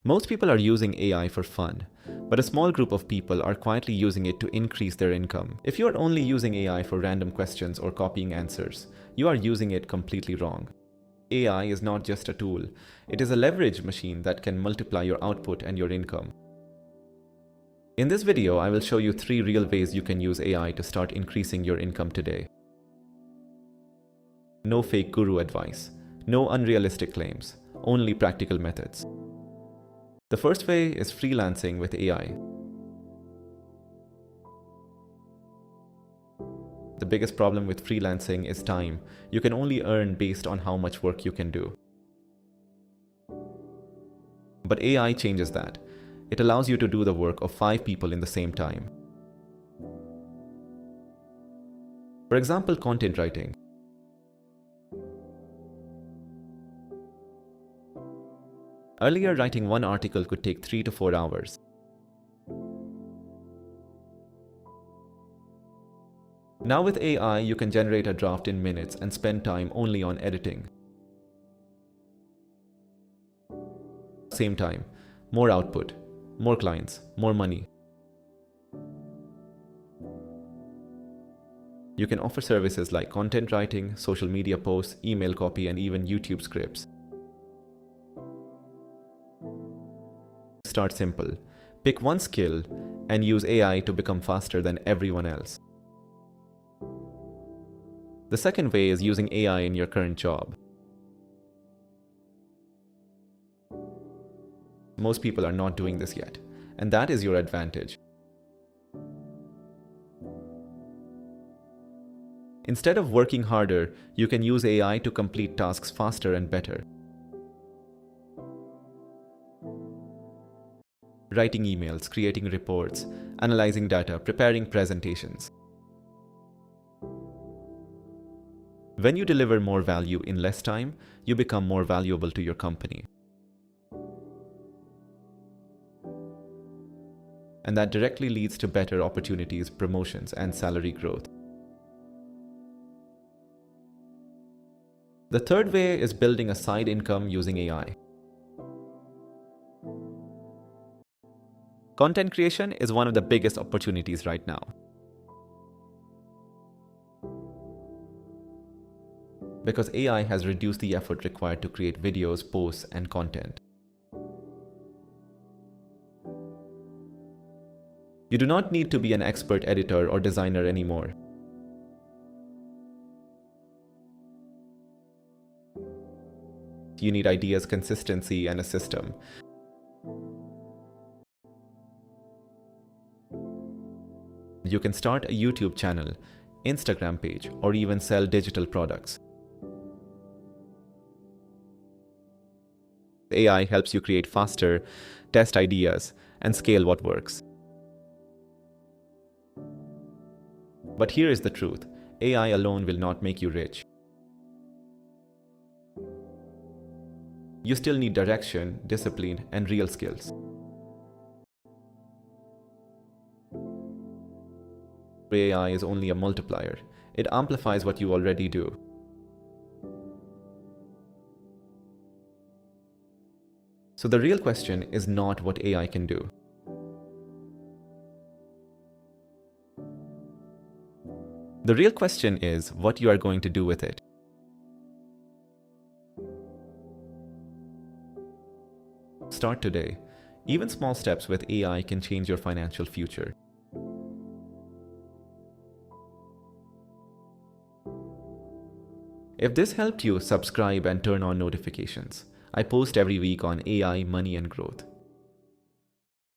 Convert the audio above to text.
Most people are using AI for fun, but a small group of people are quietly using it to increase their income. If you are only using AI for random questions or copying answers, you are using it completely wrong. AI is not just a tool, it is a leverage machine that can multiply your output and your income. In this video, I will show you 3 real ways you can use AI to start increasing your income today. No fake guru advice, no unrealistic claims, only practical methods. The first way is freelancing with AI. The biggest problem with freelancing is time. You can only earn based on how much work you can do. But AI changes that. It allows you to do the work of 5 people in the same time. For example, content writing. Earlier, writing one article could take 3 to 4 hours. Now with AI, you can generate a draft in minutes and spend time only on editing. Same time, more output, more clients, more money. You can offer services like content writing, social media posts, email copy, and even YouTube scripts. Start simple. Pick one skill and use AI to become faster than everyone else. The second way is using AI in your current job. Most people are not doing this yet, and that is your advantage. Instead of working harder, you can use AI to complete tasks faster and better. Writing emails, creating reports, analyzing data, preparing presentations. When you deliver more value in less time, you become more valuable to your company. And that directly leads to better opportunities, promotions, and salary growth. The third way is building a side income using AI. Content creation is one of the biggest opportunities right now. Because AI has reduced the effort required to create videos, posts, and content. You do not need to be an expert editor or designer anymore. You need ideas, consistency, and a system. You can start a YouTube channel, Instagram page, or even sell digital products. AI helps you create faster, test ideas, and scale what works. But here is the truth. AI alone will not make you rich. You still need direction, discipline, and real skills. AI is only a multiplier. It amplifies what you already do. So the real question is not what AI can do. The real question is what you are going to do with it. Start today. Even small steps with AI can change your financial future. If this helped you, subscribe and turn on notifications. I post every week on AI, money, and growth.